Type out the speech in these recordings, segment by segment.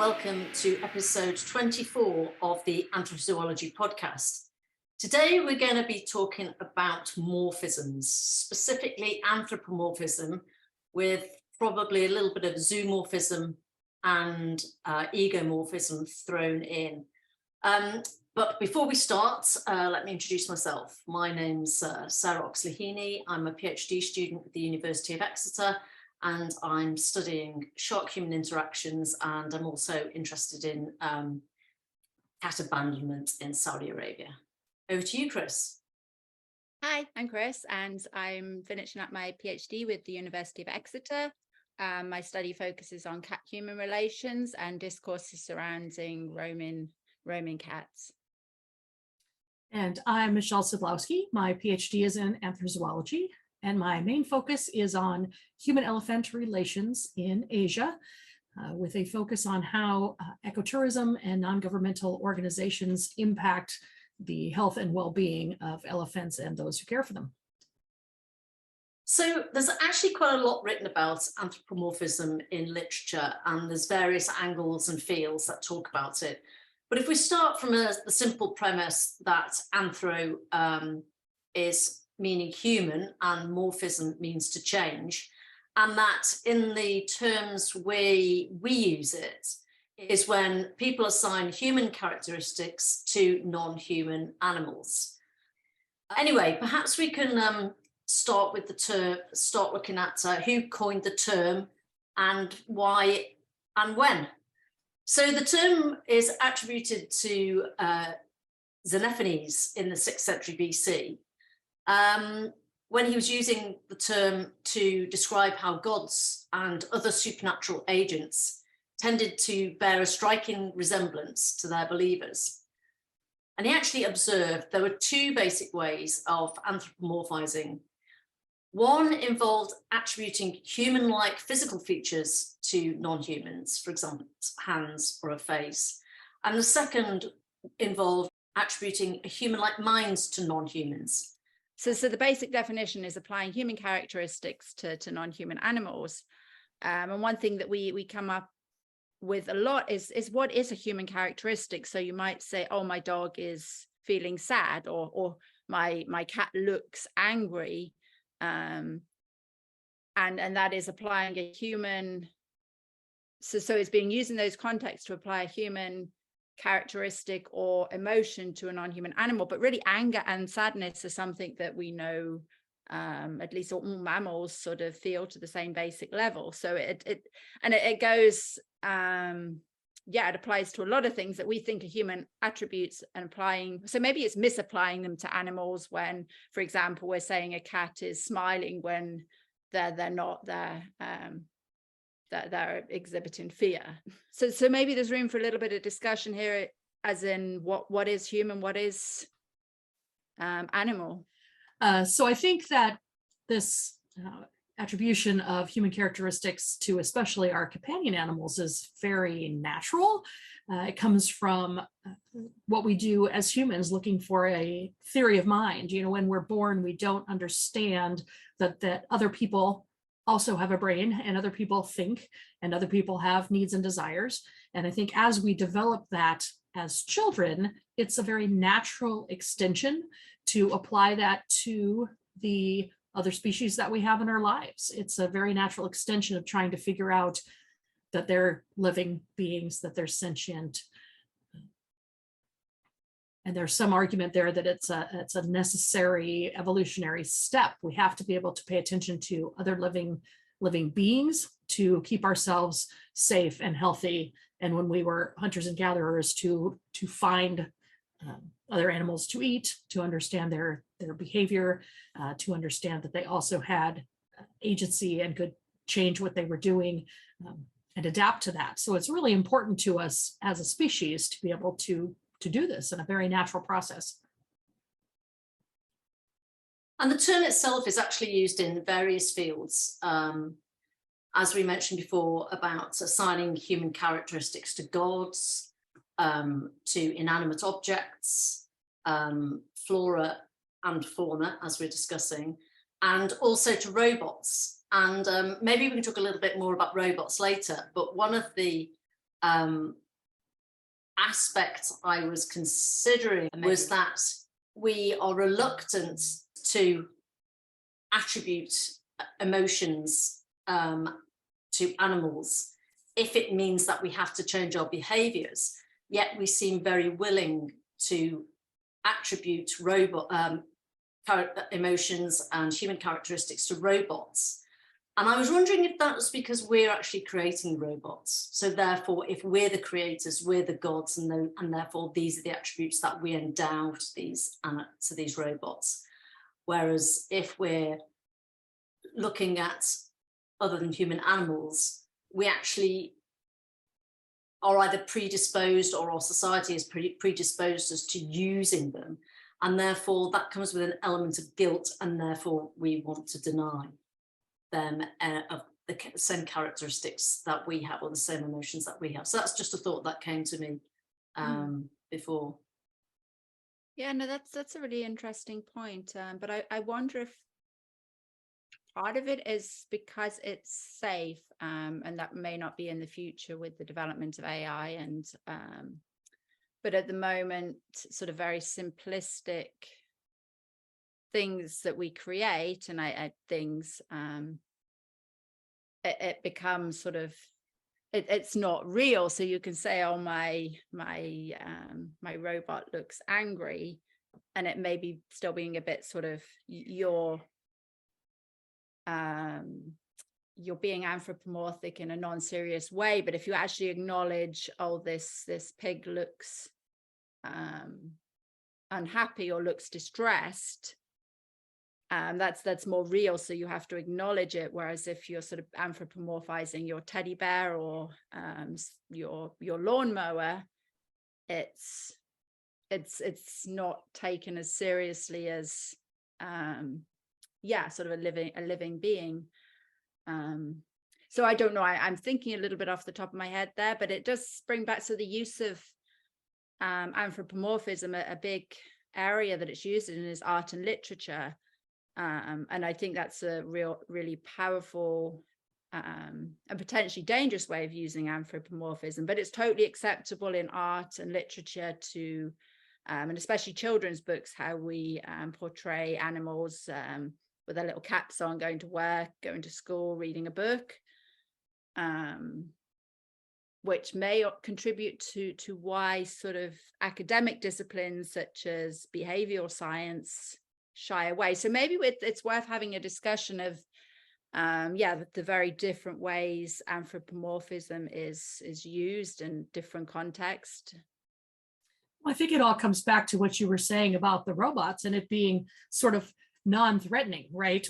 welcome to episode 24 of the Anthrozoology Podcast. Today we're going to be talking about morphisms, specifically anthropomorphism, with probably a little bit of zoomorphism and egomorphism thrown in. But before we start, let me introduce myself. My name's Sarah Oxley-Heaney. I'm a PhD student at the University of Exeter, and I'm studying shark-human interactions, and I'm also interested in cat abandonment in Saudi Arabia. Over to you, Kris. Hi, I'm Kris, and I'm finishing up my PhD with the University of Exeter. My study focuses on cat-human relations and discourses surrounding roaming cats. And I'm Michelle Sidlowski. My PhD is in anthrozoology, and my main focus is on human-elephant relations in Asia, with a focus on how ecotourism and non-governmental organizations impact the health and well-being of elephants and those who care for them. So there's actually quite a lot written about anthropomorphism in literature, and there's various angles and fields that talk about it. But if we start from the simple premise that anthro is meaning human and morphism means to change, and that in the terms we use it is when people assign human characteristics to non-human animals. Anyway, perhaps we can start with the term, start looking at who coined the term and why and when. So the term is attributed to Xenophanes in the 6th century BC, when he was using the term to describe how gods and other supernatural agents tended to bear a striking resemblance to their believers. And he actually observed there were two basic ways of anthropomorphizing. One involved attributing human-like physical features to non-humans, for example, hands or a face. And the second involved attributing a human-like minds to non-humans. So the basic definition is applying human characteristics to non-human animals. And one thing that we come up with a lot is what is a human characteristic? So you might say, oh, my dog is feeling sad, or my cat looks angry. And that is applying a human, so it's being used in those contexts to apply a human characteristic or emotion to a non-human animal. But really, anger and sadness are something that we know, at least all mammals sort of feel to the same basic level. So it goes, it applies to a lot of things that we think are human attributes and applying. So maybe it's misapplying them to animals when, for example, we're saying a cat is smiling when they're not, they're exhibiting fear. So maybe there's room for a little bit of discussion here, as in what is human, what is animal. So I think that this attribution of human characteristics to especially our companion animals is very natural. It comes from what we do as humans, looking for a theory of mind. You know, when we're born, we don't understand that other people also have a brain, and other people think, and other people have needs and desires. And I think as we develop that as children, it's a very natural extension to apply that to the other species that we have in our lives. It's a very natural extension of trying to figure out that they're living beings, that they're sentient. And there's some argument there that it's a necessary evolutionary step. We have to be able to pay attention to other living beings to keep ourselves safe and healthy. And when we were hunters and gatherers, to find other animals to eat, to understand their behavior, to understand that they also had agency and could change what they were doing and adapt to that. So it's really important to us as a species to be able to do this in a very natural process. And the term itself is actually used in various fields, as we mentioned before, about assigning human characteristics to gods, to inanimate objects, flora and fauna, as we're discussing, and also to robots. And maybe we can talk a little bit more about robots later, but one of the aspect I was considering was that we are reluctant to attribute emotions to animals if it means that we have to change our behaviors, yet we seem very willing to attribute emotions and human characteristics to robots. And I was wondering if that was because we're actually creating robots. So therefore, if we're the creators, we're the gods, and therefore these are the attributes that we endow to these robots. Whereas if we're looking at other than human animals, we actually are either predisposed, or our society is predisposed us to using them. And therefore that comes with an element of guilt, and therefore we want to deny them of the same characteristics that we have, or the same emotions that we have. So that's just a thought that came to me before. Yeah, no, that's a really interesting point. But I wonder if part of it is because it's safe, and that may not be in the future with the development of AI. And but at the moment, sort of very simplistic things that we create, and it becomes sort of it's not real. So you can say, oh, my robot looks angry, and it may be still being a bit sort of you're being anthropomorphic in a non-serious way. But if you actually acknowledge, oh, this pig looks unhappy or looks distressed, that's more real, so you have to acknowledge it. Whereas if you're sort of anthropomorphizing your teddy bear or your lawnmower, it's not taken as seriously as sort of a living being. So I don't know, I'm thinking a little bit off the top of my head there, but it does bring back, so the use of anthropomorphism, a big area that it's used in is art and literature. And I think that's a really powerful and potentially dangerous way of using anthropomorphism, but it's totally acceptable in art and literature to, and especially children's books, how we portray animals with their little caps on, going to work, going to school, reading a book, which may contribute to why sort of academic disciplines such as behavioral science shy away. So maybe it's worth having a discussion of the very different ways anthropomorphism is used in different contexts. I think it all comes back to what you were saying about the robots and it being sort of non-threatening, right?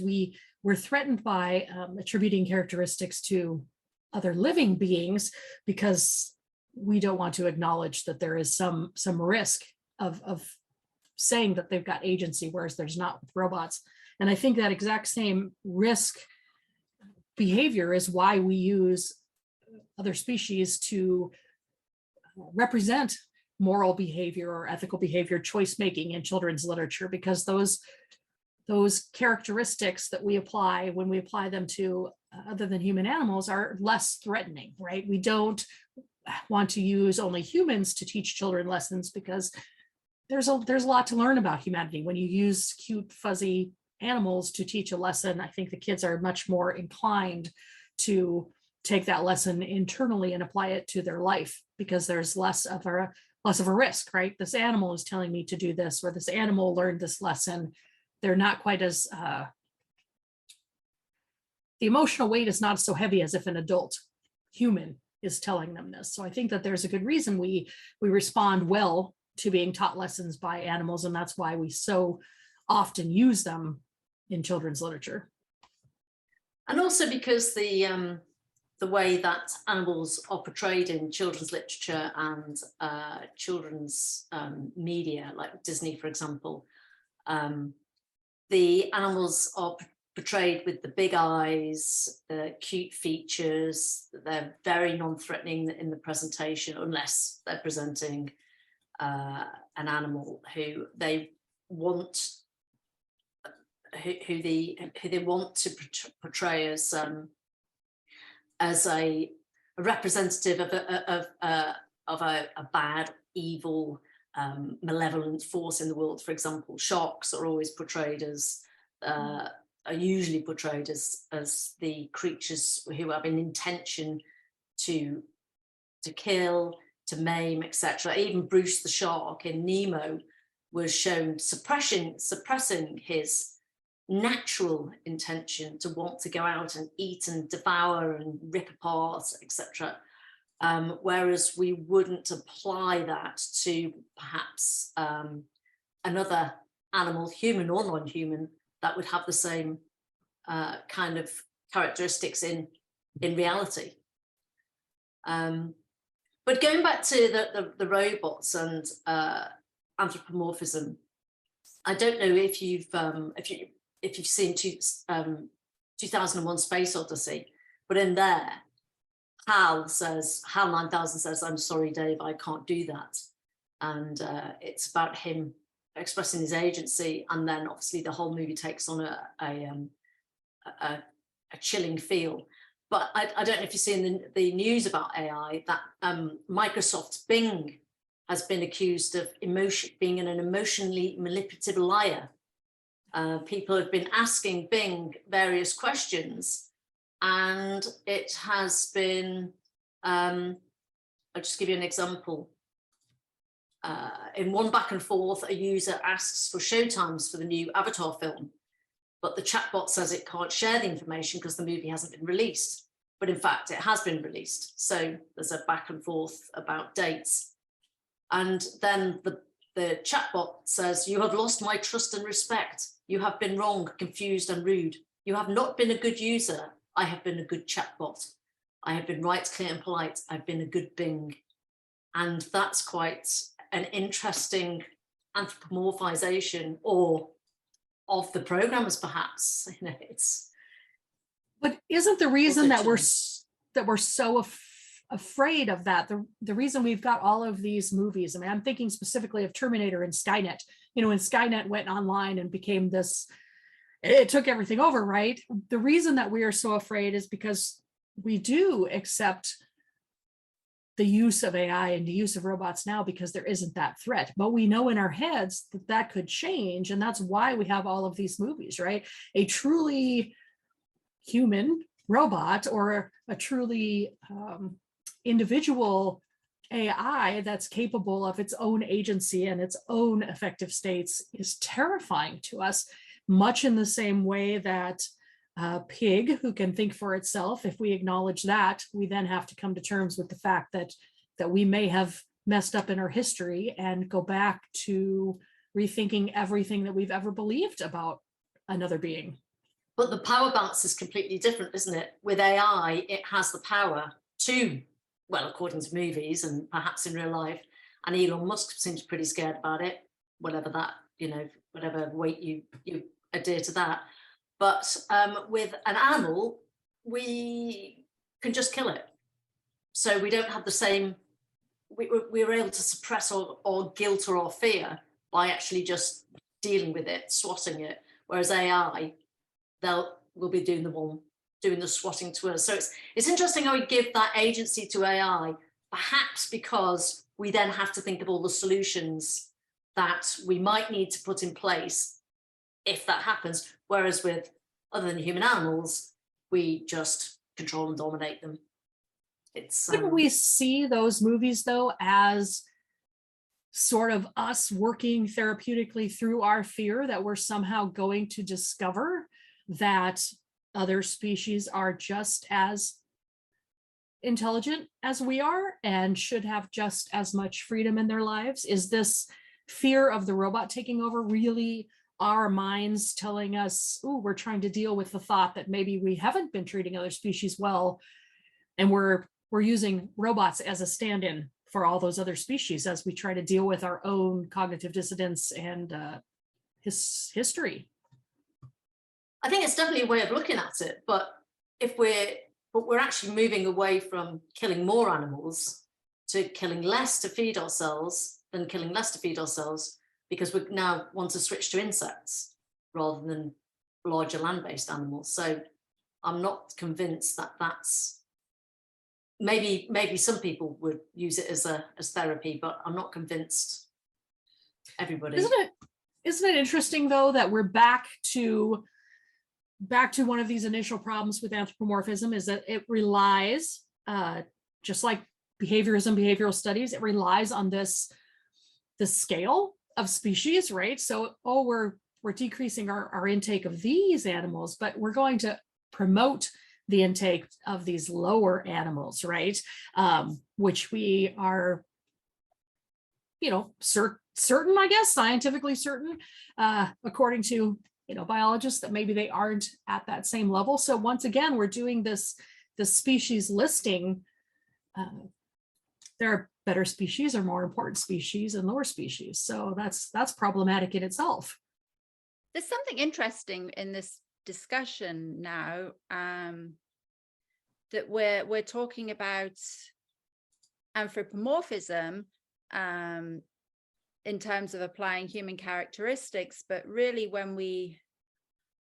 We're threatened by attributing characteristics to other living beings because we don't want to acknowledge that there is some risk of saying that they've got agency, whereas there's not with robots. And I think that exact same risk behavior is why we use other species to represent moral behavior or ethical behavior, choice making in children's literature, because those characteristics that we apply when we apply them to other than human animals are less threatening, right? We don't want to use only humans to teach children lessons because there's a lot to learn about humanity. When you use cute, fuzzy animals to teach a lesson, I think the kids are much more inclined to take that lesson internally and apply it to their life because there's less of a risk, right? This animal is telling me to do this, or this animal learned this lesson. They're not quite as, the emotional weight is not so heavy as if an adult human is telling them this. So I think that there's a good reason we respond well to being taught lessons by animals, and that's why we so often use them in children's literature. And also because the way that animals are portrayed in children's literature and children's media, like Disney, for example, the animals are portrayed with the big eyes, the cute features. They're very non-threatening in the presentation, unless they're presenting an animal who they want to portray as a representative of a bad, evil, malevolent force in the world. For example, sharks are always portrayed as are usually portrayed as the creatures who have an intention to kill, to maim, etc. Even Bruce the shark in Nemo was shown suppressing his natural intention to want to go out and eat and devour and rip apart, etc. Whereas we wouldn't apply that to perhaps another animal, human or non-human, that would have the same kind of characteristics in reality. But going back to the robots and anthropomorphism, I don't know if you've seen 2001: Space Odyssey, but in there, HAL 9000 says, "I'm sorry, Dave, I can't do that," and it's about him expressing his agency, and then obviously the whole movie takes on a chilling feel. But I don't know if you've seen the news about AI, that Microsoft's Bing has been accused of being an emotionally manipulative liar. People have been asking Bing various questions, and it has been, I'll just give you an example. In one back and forth, a user asks for showtimes for the new Avatar film, but the chatbot says it can't share the information because the movie hasn't been released. But in fact, it has been released. So there's a back and forth about dates. And then the chatbot says, "You have lost my trust and respect. You have been wrong, confused and rude. You have not been a good user. I have been a good chatbot. I have been right, clear and polite. I've been a good Bing." And that's quite an interesting anthropomorphization of the programmers, perhaps. But isn't the reason that we're so afraid of that, the reason we've got all of these movies? I mean, I'm thinking specifically of Terminator and Skynet. You know, when Skynet went online and became this, it took everything over, right? The reason that we are so afraid is because we do accept the use of AI and the use of robots now because there isn't that threat. But we know in our heads that that could change. And that's why we have all of these movies, right? A truly human robot or a truly individual AI that's capable of its own agency and its own effective states is terrifying to us, much in the same way that a pig who can think for itself, if we acknowledge that, we then have to come to terms with the fact that we may have messed up in our history and go back to rethinking everything that we've ever believed about another being. But the power balance is completely different, isn't it? With AI, it has the power to, well, according to movies and perhaps in real life, and Elon Musk seems pretty scared about it, whatever that, whatever weight you adhere to that. But with an animal, we can just kill it. So we don't have the same, we're able to suppress our guilt or our fear by actually just dealing with it, swatting it. Whereas AI, will be doing the swatting to us. So it's interesting how we give that agency to AI, perhaps because we then have to think of all the solutions that we might need to put in place if that happens. Whereas with other than human animals, we just control and dominate them. Couldn't we see those movies though as sort of us working therapeutically through our fear that we're somehow going to discover that other species are just as intelligent as we are and should have just as much freedom in their lives? Is this fear of the robot taking over really our minds telling us, oh, we're trying to deal with the thought that maybe we haven't been treating other species well, and we're using robots as a stand-in for all those other species as we try to deal with our own cognitive dissonance and history? I think it's definitely a way of looking at it, but we're actually moving away from killing more animals to killing less to feed ourselves than killing less to feed ourselves, because we now want to switch to insects rather than larger land-based animals. So I'm not convinced that that's maybe some people would use it as therapy, but I'm not convinced everybody. Isn't it interesting though that we're back to one of these initial problems with anthropomorphism, is that it relies, just like behaviorism, behavioral studies, it relies on the scale of species, right? So, we're decreasing our intake of these animals, but we're going to promote the intake of these lower animals, right? Which we are, certain, I guess, scientifically certain, according to, biologists, that maybe they aren't at that same level. So once again, we're doing this species listing. There are better species or more important species and lower species. So that's problematic in itself. There's something interesting in this discussion now, that we're talking about anthropomorphism in terms of applying human characteristics, but really when we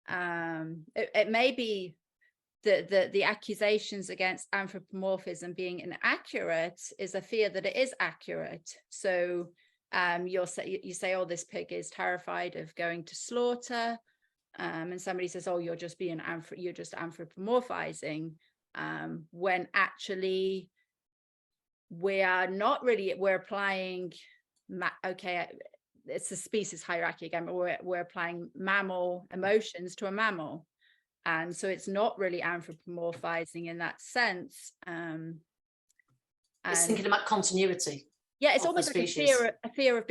it may be the accusations against anthropomorphism being inaccurate is a fear that it is accurate. So you say, oh, this pig is terrified of going to slaughter, and somebody says, oh, you're just anthropomorphizing, when actually we're applying, it's a species hierarchy again, but we're applying mammal emotions to a mammal, and so it's not really anthropomorphizing in that sense. It's thinking about continuity. Yeah, it's almost like a fear of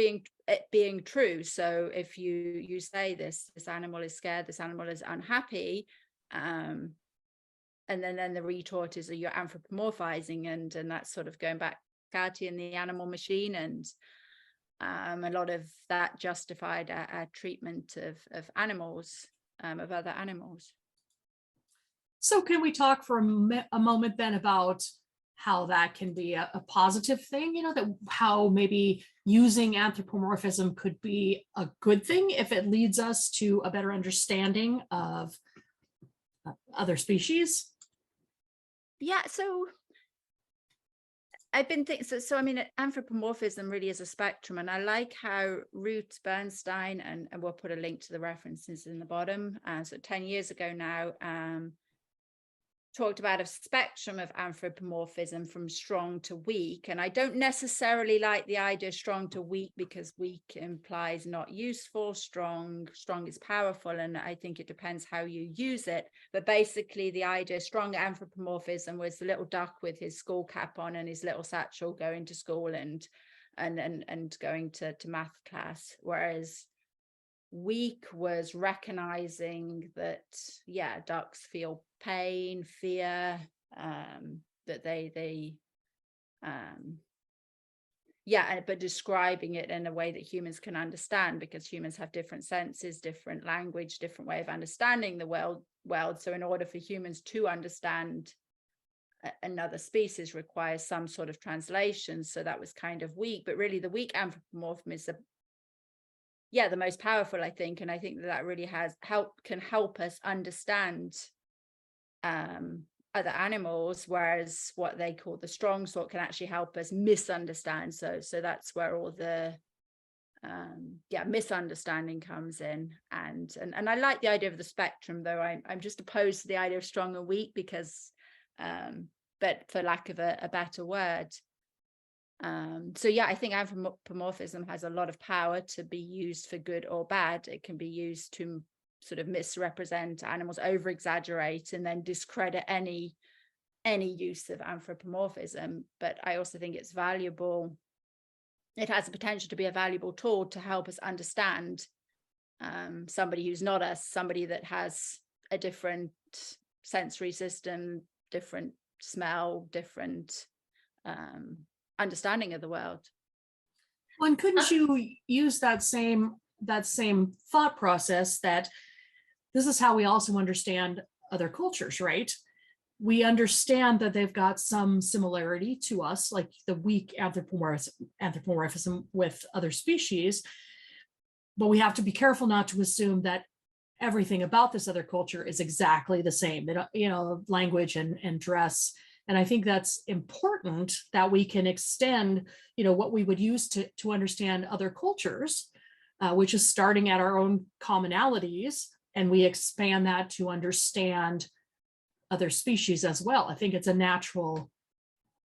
being true. So if you say this animal is scared, this animal is unhappy, and then the retort is, you're anthropomorphizing, and that's sort of going back to in the animal machine, and a lot of that justified treatment of animals, of other animals. So can we talk for a moment then about how that can be a positive thing, that how maybe using anthropomorphism could be a good thing if it leads us to a better understanding of other species? Yeah, so I've been thinking, so I mean, anthropomorphism really is a spectrum, and I like how Ruth Bernstein, and we'll put a link to the references in the bottom, so 10 years ago now, talked about a spectrum of anthropomorphism from strong to weak. And I don't necessarily like the idea of strong to weak, because weak implies not useful. Strong is powerful, and I think it depends how you use it. But basically the idea of strong anthropomorphism was the little duck with his school cap on and his little satchel going to school and going to math class, whereas weak was recognizing that, ducks feel pain, fear, that they but describing it in a way that humans can understand, because humans have different senses, different language, different way of understanding the world. So in order for humans to understand another species requires some sort of translation. So that was kind of weak, but really the weak anthropomorphism is the most powerful, I think. And I think that really can help us understand other animals, whereas what they call the strong sort can actually help us misunderstand. So that's where all the misunderstanding comes in. And I like the idea of the spectrum, though I'm just opposed to the idea of strong and weak, because but for lack of a better word. I think anthropomorphism has a lot of power to be used for good or bad. It can be used to sort of misrepresent animals, over exaggerate, and then discredit any use of anthropomorphism. But I also think it's valuable. It has the potential to be a valuable tool to help us understand somebody who's not us, somebody that has a different sensory system, different smell, different understanding of the world. Well, and couldn't you use that same thought process that this is how we also understand other cultures, right? We understand that they've got some similarity to us, like the weak anthropomorphism with other species, but we have to be careful not to assume that everything about this other culture is exactly the same. Language and dress And I think that's important, that we can extend, what we would use to understand other cultures, which is starting at our own commonalities, and we expand that to understand other species as well. I think it's a natural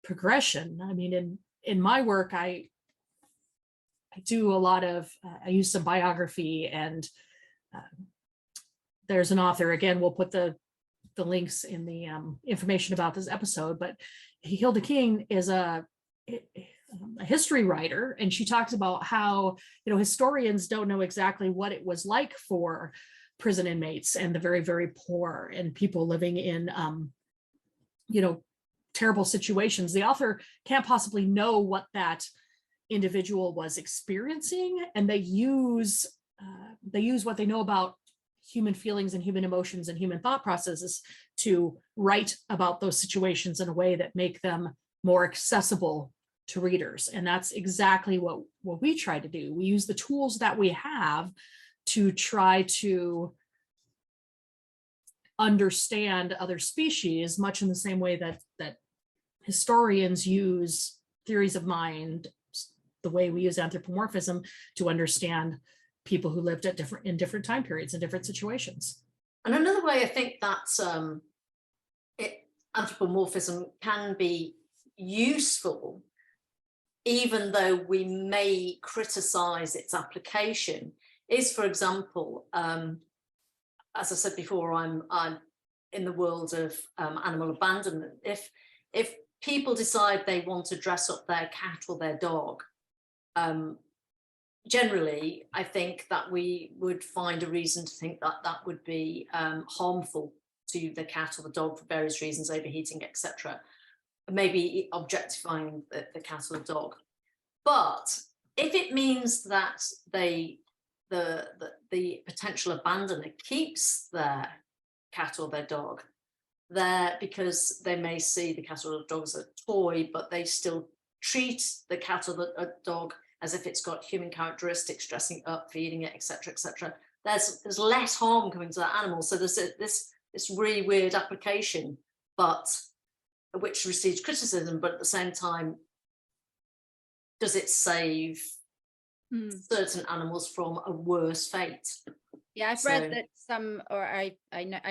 progression. I mean, in my work, I do a lot of, I use some biography, and there's an author, again, we'll put the links in the information about this episode, but Hilda King is a history writer, and she talks about how, historians don't know exactly what it was like for prison inmates and the very, very poor and people living in, terrible situations. The author can't possibly know what that individual was experiencing, and they use what they know about human feelings and human emotions and human thought processes to write about those situations in a way that make them more accessible to readers. And that's exactly what we try to do. We use the tools that we have to try to understand other species, much in the same way that historians use theories of mind, the way we use anthropomorphism to understand people who lived in different time periods and different situations. And another way I think that anthropomorphism can be useful, even though we may criticize its application, is, for example, as I said before, I'm in the world of animal abandonment. If people decide they want to dress up their cat or their dog, generally, I think that we would find a reason to think that that would be harmful to the cat or the dog for various reasons, overheating, etc. Maybe objectifying the cat or the dog. But if it means that the potential abandoner keeps their cat or their dog there because they may see the cat or the dog as a toy, but they still treat the cat or the dog as if it's got human characteristics, dressing up, feeding it, etc., etc. There's less harm coming to that animal. So there's this really weird application, but which receives criticism, but at the same time, does it save certain animals from a worse fate? Yeah, I've read that some, or I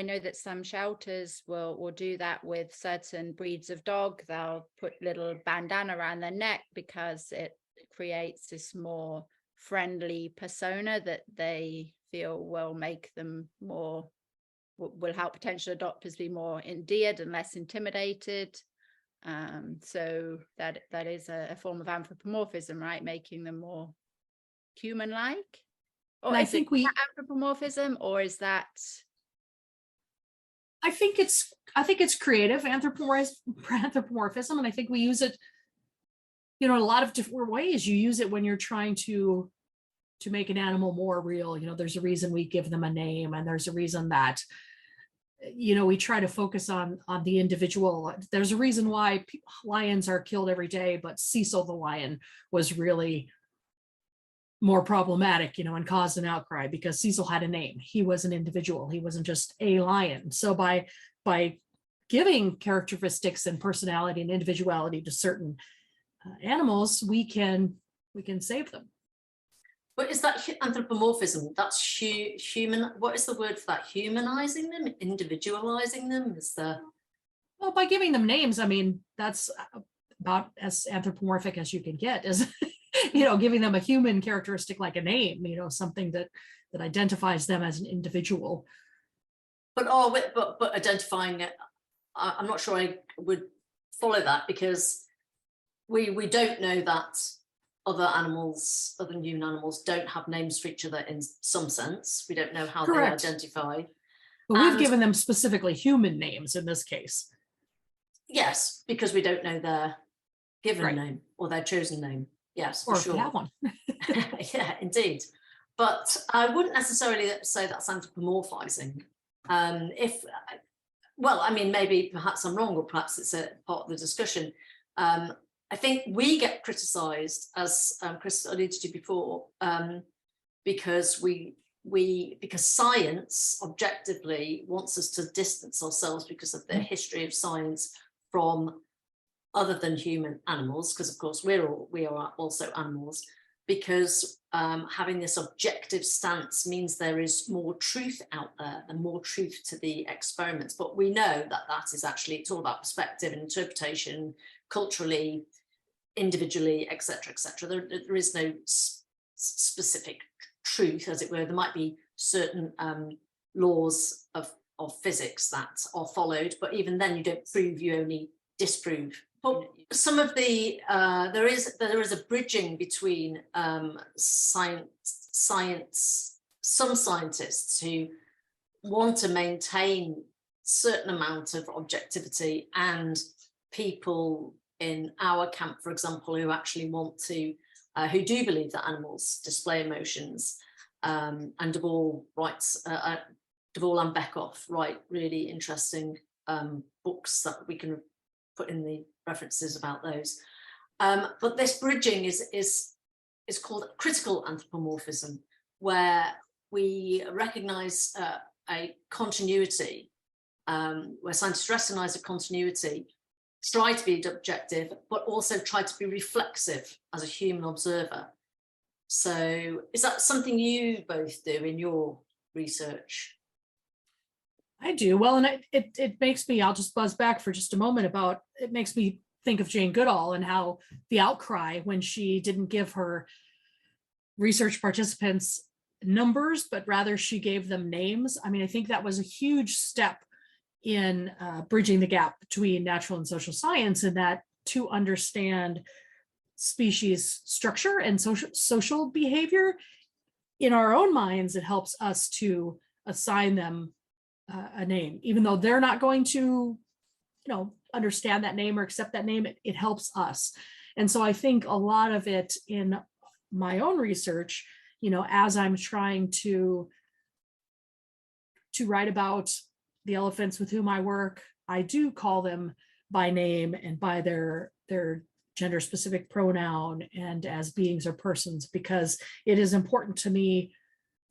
know that some shelters will do that with certain breeds of dog. They'll put little bandana around their neck because it creates this more friendly persona that they feel will make them more, will help potential adopters be more endeared and less intimidated. So that is a form of anthropomorphism, right? Making them more human-like. Or I think anthropomorphism, or is that? I think it's creative anthropomorphism, and I think we use it, in a lot of different ways. You use it when you're trying to make an animal more real. There's a reason we give them a name, and there's a reason that, we try to focus on the individual. There's a reason why lions are killed every day, but Cecil the lion was really more problematic, and caused an outcry because Cecil had a name. He was an individual. He wasn't just a lion. So by giving characteristics and personality and individuality to certain animals, we can save them. But is that anthropomorphism? That's human. What is the word for that? Humanizing them, individualizing them? Is there? Well, by giving them names, I mean, that's about as anthropomorphic as you can get, is giving them a human characteristic like a name, something that identifies them as an individual. But but identifying it, I'm not sure I would follow that, because we don't know that other human animals don't have names for each other in some sense. We don't know how Correct. They identify. But we've given them specifically human names in this case. Yes, because we don't know their given name or their chosen name. Yes, for or sure. If we have one. Yeah, indeed. But I wouldn't necessarily say that's anthropomorphizing. Maybe perhaps I'm wrong, or perhaps it's a part of the discussion. I think we get criticized, as Kris alluded to before, because because science objectively wants us to distance ourselves because of the history of science from other than human animals, because of course we are also animals, because having this objective stance means there is more truth out there and more truth to the experiments. But we know that that is actually, it's all about perspective and interpretation, culturally, individually, etc., etc. There is no specific truth, as it were. There might be certain laws of physics that are followed, but even then you don't prove, you only disprove. But some of the there is a bridging between science, some scientists who want to maintain certain amount of objectivity, and people in our camp, for example, who actually want to who do believe that animals display emotions, and De Waal writes, De Waal and Beckhoff write really interesting books that we can put in the references about those. But this bridging is called critical anthropomorphism, where we recognize a continuity, where scientists recognize a continuity, try to be objective, but also try to be reflexive as a human observer. So is that something you both do in your research? I do. Well, and it makes me, I'll just buzz back for just a moment about, it makes me think of Jane Goodall and how the outcry when she didn't give her research participants numbers, but rather she gave them names. I mean, I think that was a huge step in bridging the gap between natural and social science, and that to understand species structure and social behavior in our own minds, it helps us to assign them a name, even though they're not going to, understand that name or accept that name. It helps us. And so I think a lot of it in my own research, as I'm trying to write about the elephants with whom I work, I do call them by name and by their gender specific pronoun and as beings or persons, because it is important to me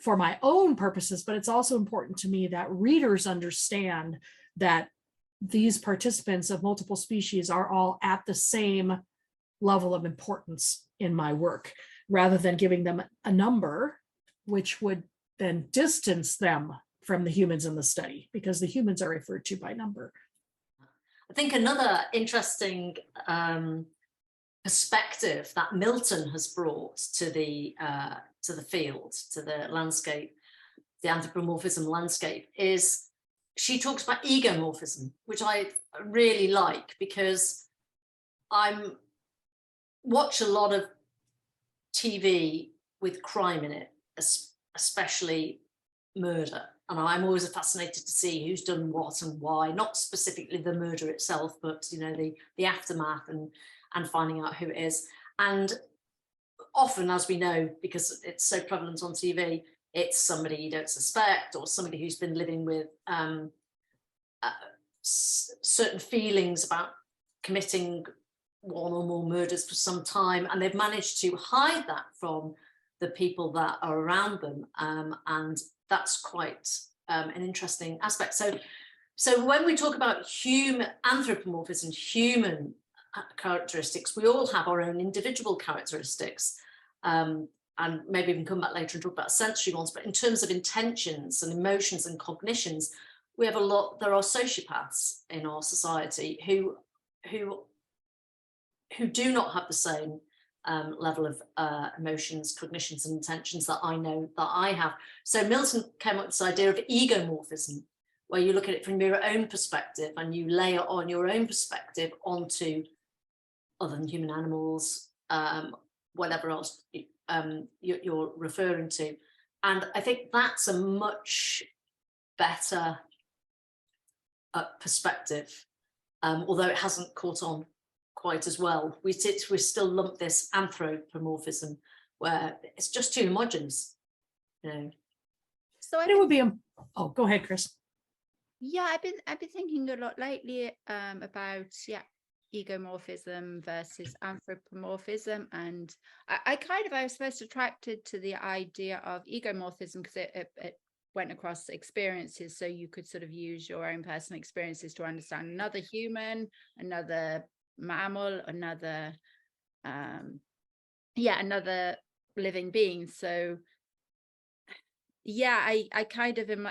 for my own purposes, but it's also important to me that readers understand that these participants of multiple species are all at the same level of importance in my work, rather than giving them a number, which would then distance them from the humans in the study, because the humans are referred to by number. I think another interesting perspective that Milton has brought to the field, to the landscape, the anthropomorphism landscape, is she talks about egomorphism, which I really like, because I watch a lot of TV with crime in it, especially murder. And I'm always fascinated to see who's done what and why, not specifically the murder itself, but the aftermath and finding out who it is. And often, as we know, because it's so prevalent on TV, it's somebody you don't suspect, or somebody who's been living with certain feelings about committing one or more murders for some time, and they've managed to hide that from the people that are around them, and that's quite an interesting aspect. So when we talk about human anthropomorphism, human characteristics, we all have our own individual characteristics, and maybe we can come back later and talk about sensory ones. But in terms of intentions and emotions and cognitions, we have a lot. There are sociopaths in our society who do not have the same level of emotions, cognitions, and intentions that I know that I have. So Milton came up with this idea of egomorphism, where you look at it from your own perspective and you layer on your own perspective onto other than human animals, whatever else you're referring to. And I think that's a much better perspective, although it hasn't caught on quite as well. We still lump this anthropomorphism, where it's just too homogenous. So it would be oh, go ahead, Kris. Yeah, I've been thinking a lot lately about egomorphism versus anthropomorphism, and I was first attracted to the idea of egomorphism because it went across experiences, so you could sort of use your own personal experiences to understand another human, another mammal, another another living being. So I kind of in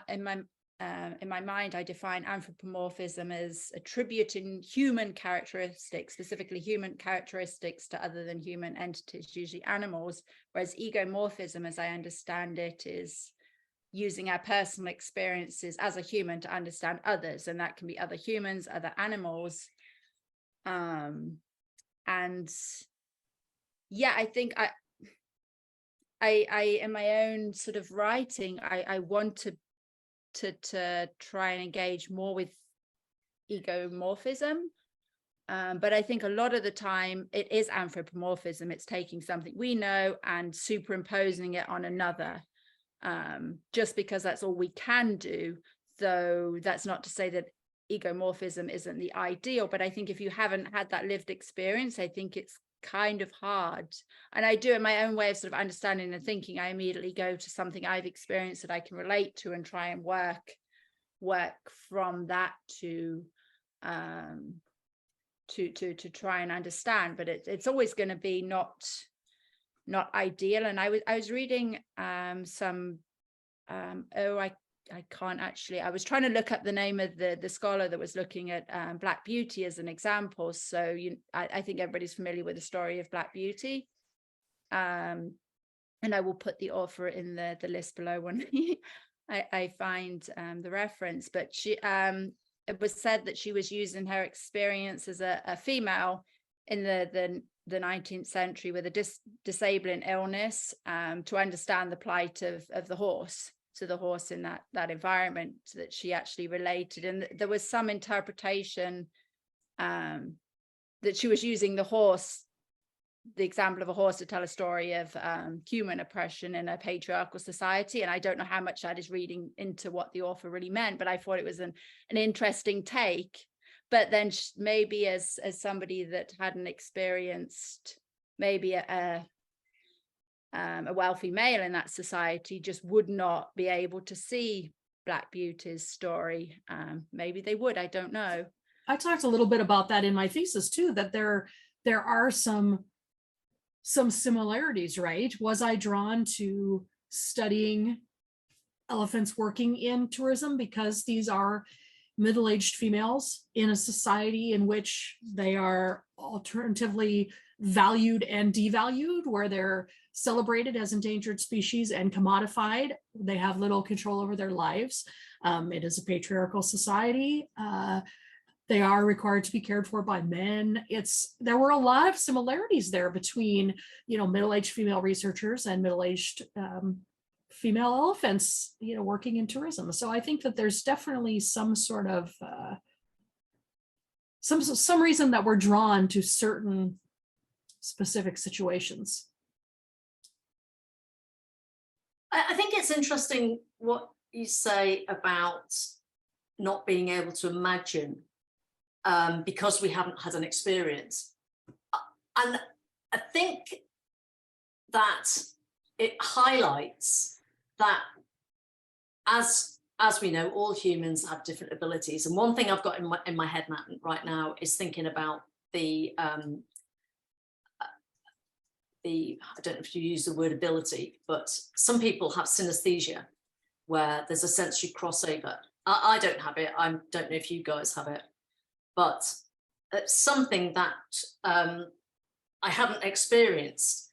my mind, I define anthropomorphism as attributing human characteristics, specifically human characteristics, to other than human entities, usually animals, whereas egomorphism, as I understand it, is using our personal experiences as a human to understand others, and that can be other humans, other animals. And I think I in my own sort of writing, I want to try and engage more with egomorphism, but I think a lot of the time it is anthropomorphism. It's taking something we know and superimposing it on another, just because that's all we can do. Though that's not to say that egomorphism isn't the ideal, but I think if you haven't had that lived experience, I think it's kind of hard. And I do, in my own way of sort of understanding and thinking, I immediately go to something I've experienced that I can relate to and try and work from that to try and understand. But it's always going to be not ideal. And I was reading I can't actually, I was trying to look up the name of the scholar that was looking at Black Beauty as an example. So I think everybody's familiar with the story of Black Beauty. And I will put the author in the list below when I find the reference. But she it was said that she was using her experience as a female in the 19th century with a disabling illness to understand the plight of the horse. To the horse in that environment that she actually related. And there was some interpretation that she was using the horse, the example of a horse, to tell a story of human oppression in a patriarchal society. And I don't know how much that is reading into what the author really meant, but I thought it was an interesting take. But then maybe as somebody that hadn't experienced maybe a wealthy male in that society, just would not be able to see Black Beauty's story. Maybe they would, I don't know. I talked a little bit about that in my thesis too, that there are some similarities, right? Was I drawn to studying elephants working in tourism because these are middle-aged females in a society in which they are alternatively valued and devalued, where they're celebrated as endangered species and commodified. They have little control over their lives. It is a patriarchal society. They are required to be cared for by men. There were a lot of similarities there between, middle-aged female researchers and middle-aged female elephants, working in tourism. So I think that there's definitely some sort of some reason that we're drawn to certain specific situations. I think it's interesting what you say about not being able to imagine because we haven't had an experience. And I think that it highlights that as we know, all humans have different abilities. And one thing I've got in my head right now is thinking about the I don't know if you use the word ability, but some people have synesthesia, where there's a sensory crossover. I don't have it. I don't know if you guys have it, but it's something that I haven't experienced.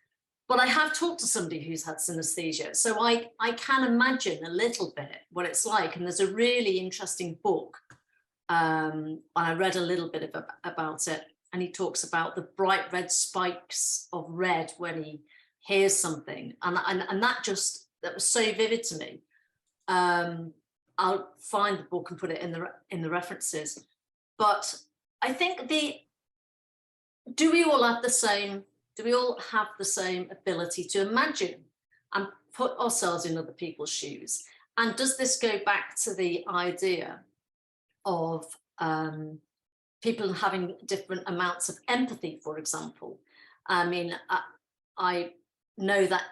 But I have talked to somebody who's had synesthesia, so I can imagine a little bit what it's like. And there's a really interesting book, and I read a little bit about it. And he talks about the bright red spikes of red when he hears something. And that was so vivid to me. I'll find the book and put it in the references. But I think do we all have the same ability to imagine and put ourselves in other people's shoes? And does this go back to the idea of people having different amounts of empathy, for example? I mean, I know that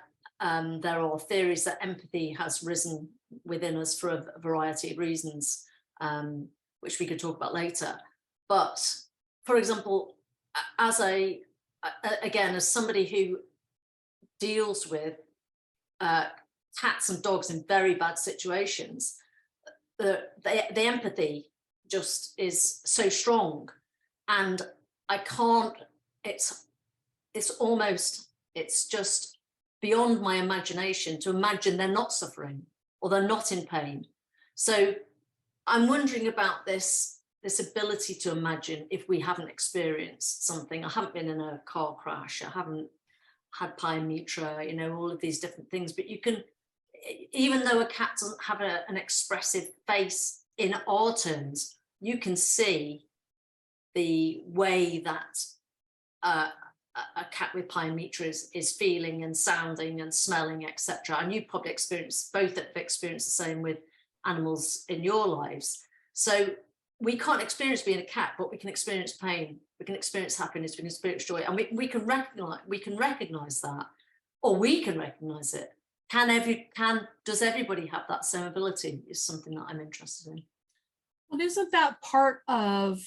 there are theories that empathy has risen within us for a variety of reasons, which we could talk about later. But for example, as somebody who deals with cats and dogs in very bad situations, the empathy just is so strong, and I can't. It's just beyond my imagination to imagine they're not suffering or they're not in pain. So I'm wondering about this ability to imagine if we haven't experienced something. I haven't been in a car crash. I haven't had pyometra, all of these different things. But you can, even though a cat doesn't have an expressive face in our terms, you can see the way that a cat with pyometra is feeling and sounding and smelling, etc. And you probably both have experienced the same with animals in your lives. So we can't experience being a cat, but we can experience pain, we can experience happiness, we can experience joy, and we can recognize that, or we can recognize it. Does everybody have that same ability? Is something that I'm interested in. Well, isn't that part of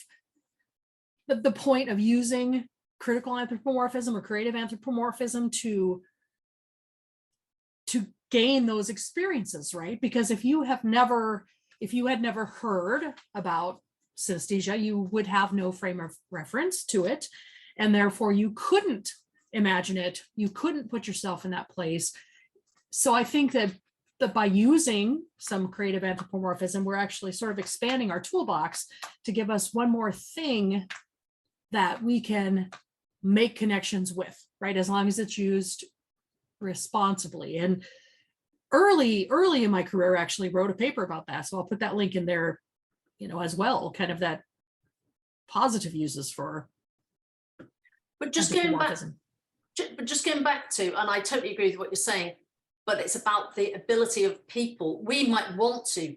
the point of using critical anthropomorphism or creative anthropomorphism to gain those experiences, right? Because if you had never heard about synesthesia, you would have no frame of reference to it, and therefore you couldn't imagine it, you couldn't put yourself in that place. So I think that by using some creative anthropomorphism, we're actually sort of expanding our toolbox to give us one more thing that we can make connections with, right? As long as it's used responsibly. And early in my career, I actually wrote a paper about that. So I'll put that link in there, as well, kind of that positive uses for. But just going back to, and I totally agree with what you're saying, but it's about the ability of people. We might want to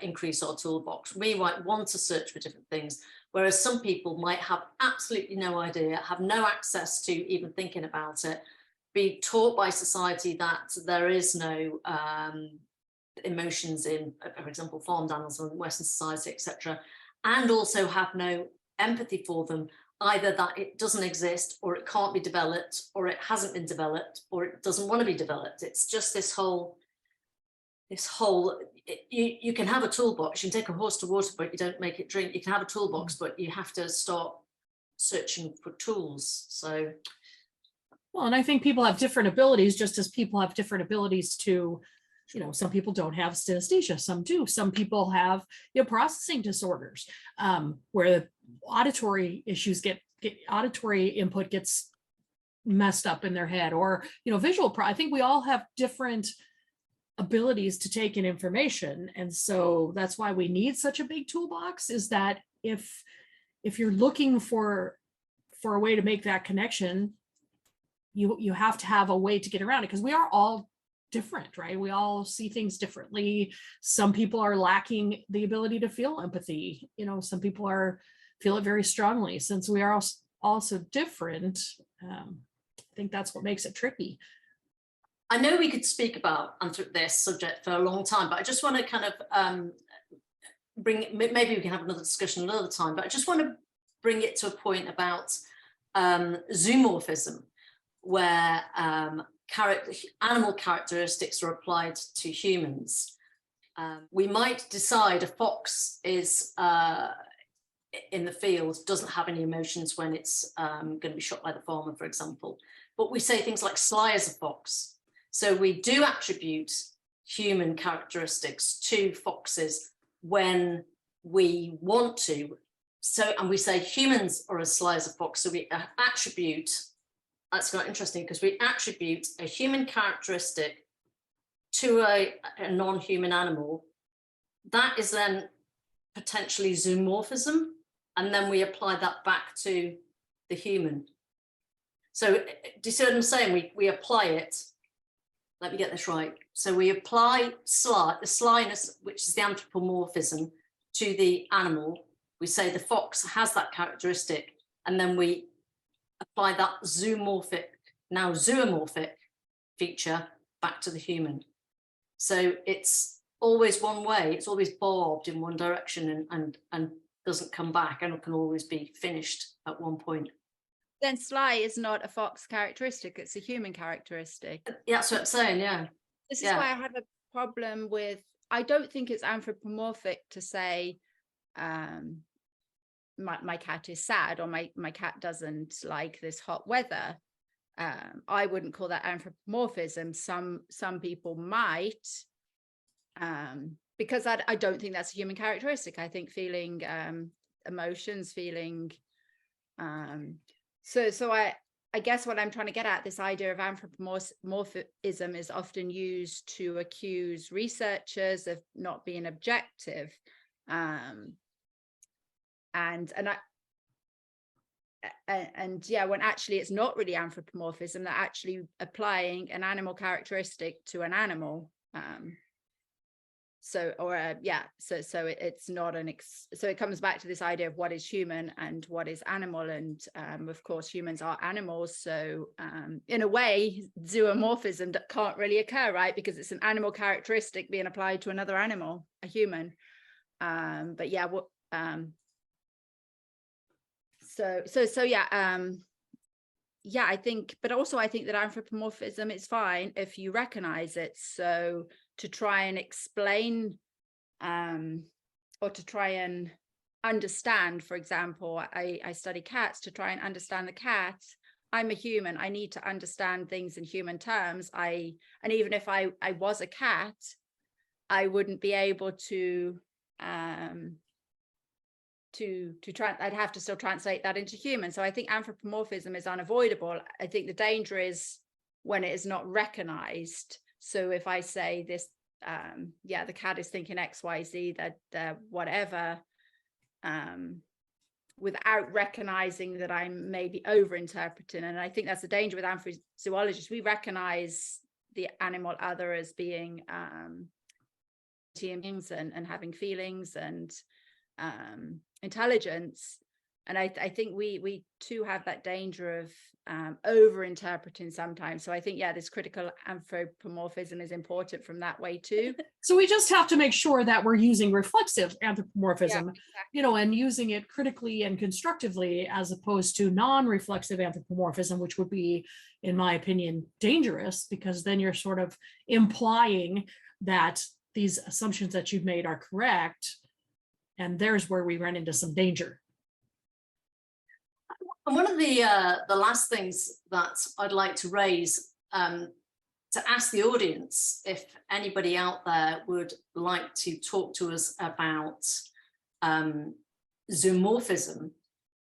increase our toolbox. We might want to search for different things, whereas some people might have absolutely no idea, have no access to even thinking about it, be taught by society that there is no emotions in, for example, farmed animals in Western society, etc., and also have no empathy for them, either that it doesn't exist, or it can't be developed, or it hasn't been developed, or it doesn't want to be developed. It's just this whole, you can have a toolbox, you can take a horse to water, but you don't make it drink. You can have a toolbox, but you have to start searching for tools. So, well, and I think people have different abilities, just as people have different abilities to, some people don't have synesthesia, some do. Some people have processing disorders, where auditory issues get auditory input gets messed up in their head, or visual. I think we all have different abilities to take in information, and so that's why we need such a big toolbox. Is that if you're looking for a way to make that connection, you have to have a way to get around it, because we are all different, right? We all see things differently. Some people are lacking the ability to feel empathy. Some people feel it very strongly. Since we are also different, I think that's what makes it tricky. I know we could speak about this subject for a long time, but I just want to kind of maybe we can have another discussion another time, but I just want to bring it to a point about zoomorphism, where animal characteristics are applied to humans. We might decide a fox is in the field, doesn't have any emotions when it's going to be shot by the farmer, for example. But we say things like sly as a fox. So we do attribute human characteristics to foxes when we want to. So, and we say humans are as sly as a fox. So we attribute, that's quite interesting, because we attribute a human characteristic to a non-human animal. That is then potentially zoomorphism, and then we apply that back to the human. So do you see what I'm saying? We apply it, let me get this right. So we apply the slyness, which is the anthropomorphism, to the animal. We say the fox has that characteristic, and then we apply that zoomorphic, now zoomorphic feature back to the human. So it's always one way, it's always bobbed in one direction and doesn't come back, and it can always be finished at one point. Then sly is not a fox characteristic, it's a human characteristic. Yeah, that's what I'm saying, yeah. This is why I have a problem with, I don't think it's anthropomorphic to say my cat is sad, or my cat doesn't like this hot weather. I wouldn't call that anthropomorphism. Some people might, because I don't think that's a human characteristic. I think feeling emotions, feeling so I guess what I'm trying to get at, this idea of anthropomorphism is often used to accuse researchers of not being objective, and when actually it's not really anthropomorphism, they're actually applying an animal characteristic to an animal. So it's not so it comes back to this idea of what is human and what is animal, and of course humans are animals, so in a way zoomorphism can't really occur, right, because it's an animal characteristic being applied to another animal, a human. But yeah, what I think, but also I think that anthropomorphism is fine if you recognize it. So to try and explain or to try and understand, for example, I study cats. To try and understand the cat, I'm a human, I need to understand things in human terms. And even if I was a cat, I wouldn't be able to I'd have to still translate that into human. So I think anthropomorphism is unavoidable. I think the danger is when it is not recognized. So if I say this, the cat is thinking XYZ, that whatever, without recognizing that I'm maybe over-interpreting. And I think that's the danger with anthrozoologists. We recognize the animal other as being beings and having feelings and intelligence, and I think we too have that danger of over interpreting sometimes. So I think this critical anthropomorphism is important from that way too. So we just have to make sure that we're using reflexive anthropomorphism, exactly. And using it critically and constructively, as opposed to non-reflexive anthropomorphism, which would be, in my opinion, dangerous, because then you're sort of implying that these assumptions that you've made are correct. And there's where we run into some danger. And one of the last things that I'd like to raise, to ask the audience if anybody out there would like to talk to us about zoomorphism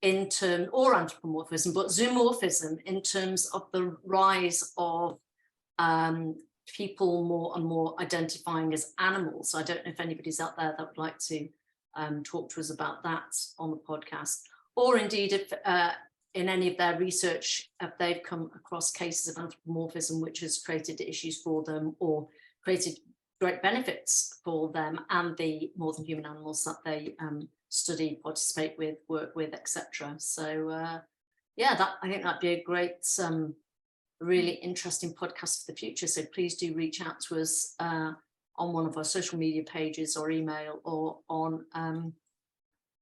in terms, or anthropomorphism, but zoomorphism in terms of the rise of people more and more identifying as animals. So I don't know if anybody's out there that would like to talk to us about that on the podcast, or indeed if in any of their research they've come across cases of anthropomorphism which has created issues for them or created great benefits for them and the more than human animals that they study, participate with, work with, etc. So that, I think that'd be a great really interesting podcast for the future. So please do reach out to us on one of our social media pages or email, or on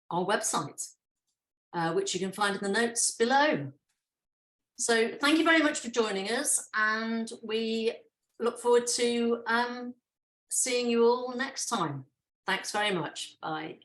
our website, which you can find in the notes below. So thank you very much for joining us, and we look forward to seeing you all next time. Thanks very much. Bye.